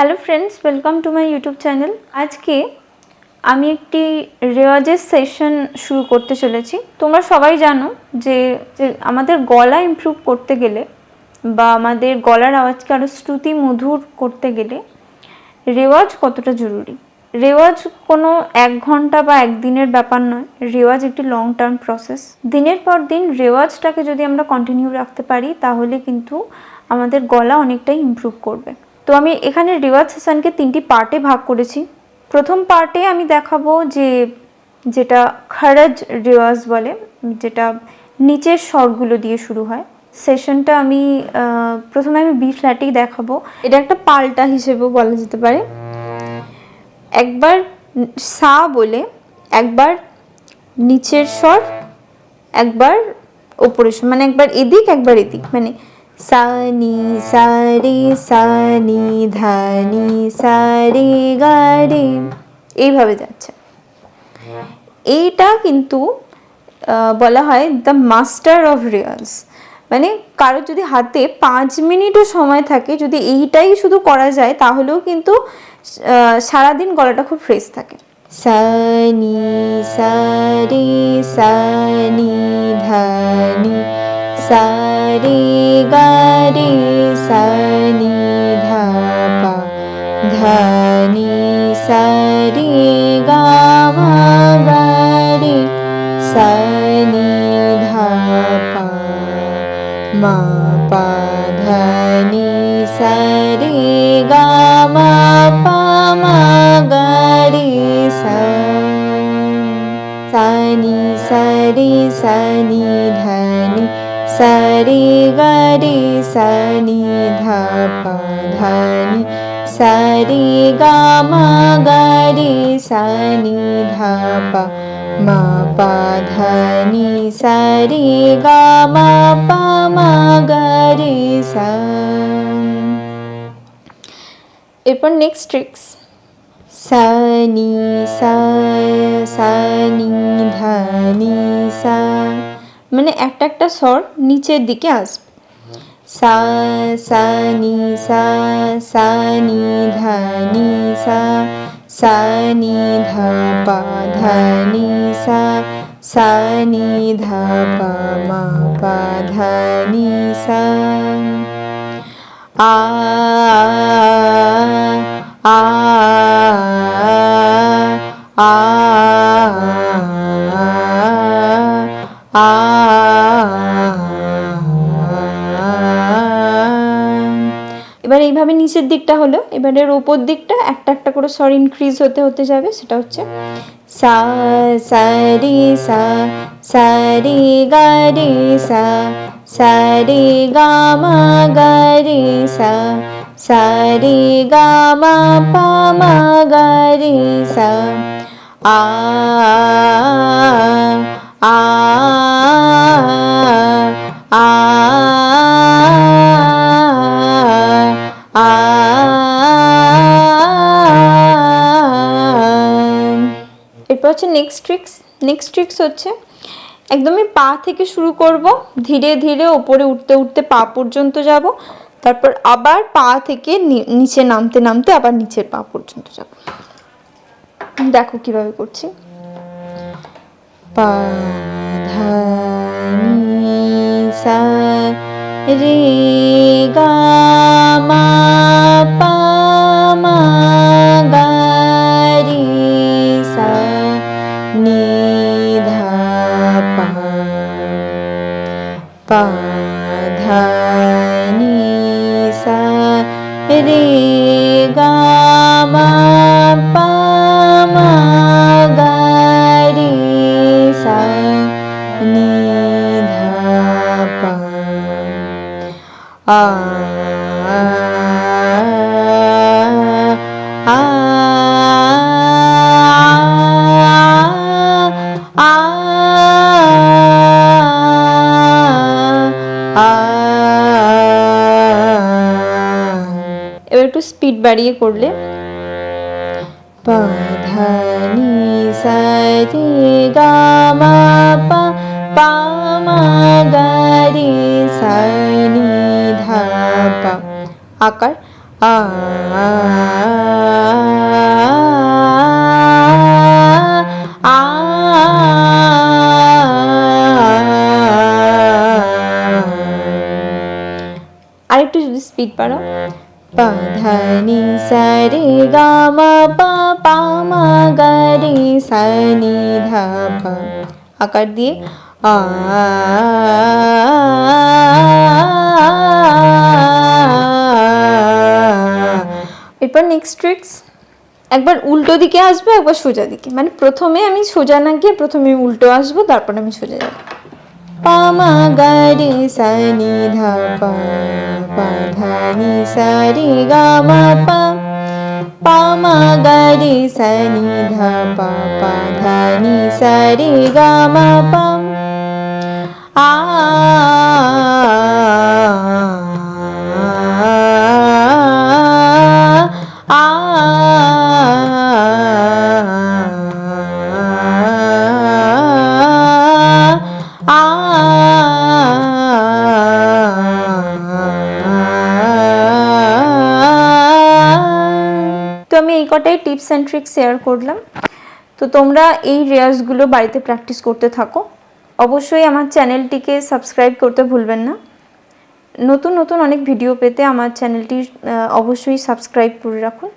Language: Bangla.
Hello friends, welcome to my YouTube channel. আজকে আমি একটি রেওয়াজের সেশন শুরু করতে চলেছি। তোমরা সবাই জানো যে আমাদের গলা ইমপ্রুভ করতে গেলে বা আমাদের গলার আওয়াজকে আরও শ্রুতি মধুর করতে গেলে রেওয়াজ কতটা জরুরি। রেওয়াজ কোনো 1 ঘন্টা বা একদিনের ব্যাপার নয়, রেওয়াজ একটি লং টার্ম প্রসেস। দিনের পর দিন রেওয়াজটাকে যদি আমরা কন্টিনিউ রাখতে পারি তাহলে কিন্তু আমাদের গলা অনেকটাই ইমপ্রুভ করবে। তো আমি এখানে রেওয়াজ সেশনকে 3টি পার্টে ভাগ করেছি। প্রথম পার্টে আমি দেখাবো যেটা খরজ রেওয়াজ বলে, যেটা নিচের স্বরগুলো দিয়ে শুরু হয়। সেশনটা আমি প্রথমে বি ফ্ল্যাটেই দেখাবো। এটা একটা পাল্টা হিসেবেও বলা যেতে পারে। একবার সা বলে একবার নিচের স্বর, একবার ওপরের স্বর, মানে একবার এদিক একবার এদিক, মানে সা নি সা রে সা নি ধা নি সা রে গা রে, এইভাবে যাচ্ছে। এইটা কিন্তু বলা হয় দ্য মাস্টার অফ রেওয়াজ। মানে কারো যদি হাতে 5 মিনিটও সময় থাকে, যদি এইটাই শুধু করা যায় তাহলেও কিন্তু সারাদিন গলাটা খুব ফ্রেশ থাকে। সা নি সা রে সা নি ধা নি সা রে গা রে সা নি ধা পা ধা নি সা রে গা মা গা রে সা নি ধা পা মা পা ধা নি সা রে গা মা পা মা গা রে সা নি সা রে সা নি ধা নি সা রে গা রে সা নি ধা পা ধা নি সা রে গা মা গা রে সা নি ধা পা মা পা ধা নি সা রে গা মা পা মা গা রে সা। এরপর নেক্সট ট্রিক্স, সা নি সা সা নি ধা নি সা, মানে একটা একটা স্বর নিচের দিকে আসবে। সা সা নি সা সা নি ধা নি সা সা নি ধা পা ধা নি সা সা নি ধা পা মা পা ধা নি সা। আ আ আ আ। এবার এইভাবে নিচের দিকটা হলো, এবারের ওপর দিকটা একটা একটা করে স্বর ইনক্রিজ হতে হতে যাবে। সেটা হচ্ছে সা সা রে সা সা রে গা রে সা সা রে গা মা গা রে সা সা রে গা মা পা মা গা রে সা। আ আ আ এরপর হচ্ছে নেক্সট ট্রিক্স হচ্ছে একদমই পা থেকে শুরু করব, ধীরে ধীরে ওপরে উঠতে উঠতে পা পর্যন্ত যাব, তারপর আবার পা থেকে নিচে নামতে নামতে আবার নিচের পা পর্যন্ত যাব। দেখো কিভাবে করছি। পা ধা নি সা রে গা মা পা মা গা রে সা নি ধা পা পা ধা নি সা রে গা মা পা মা গা রে সা নি ধা পা। আ আ আ আ। এবার একটু স্পিড বাড়িয়ে করলে পা ধা নি সা রে গা মা পা পা মা গা রে সা নি ধা পা, আকার আ স্পিড বাড়াও। পা ধা নি সা রে গা মা পা, পা মা গা রে সা নি ধা পা। আকার দিয়ে আ। এরপর নেক্সট ট্রিক্স, একবার উল্টো দিকে আসবে, একবার সোজা দিকে, মানে প্রথমে আমি সোজা না গিয়ে প্রথমে উল্টো আসবো, তারপর আমি সোজা যাব। পা মা গা রে সা নি ধা পা, পা ধা নি সা রে গা মা পা, পা মা গা রে সা নি ধা পা, পা ধা নি সা রে গা মা পা। আ তো আমি এই কটাই টিপস অ্যান্ড ট্রিক্স শেয়ার করলাম। তো তোমরা এই রেয়াজগুলো বাড়িতে প্র্যাকটিস করতে থাকো। অবশ্যই আমার চ্যানেলটিকে সাবস্ক্রাইব করতে ভুলবেন না। নতুন নতুন অনেক ভিডিও পেতে আমার চ্যানেলটি অবশ্যই সাবস্ক্রাইব করে রাখুন।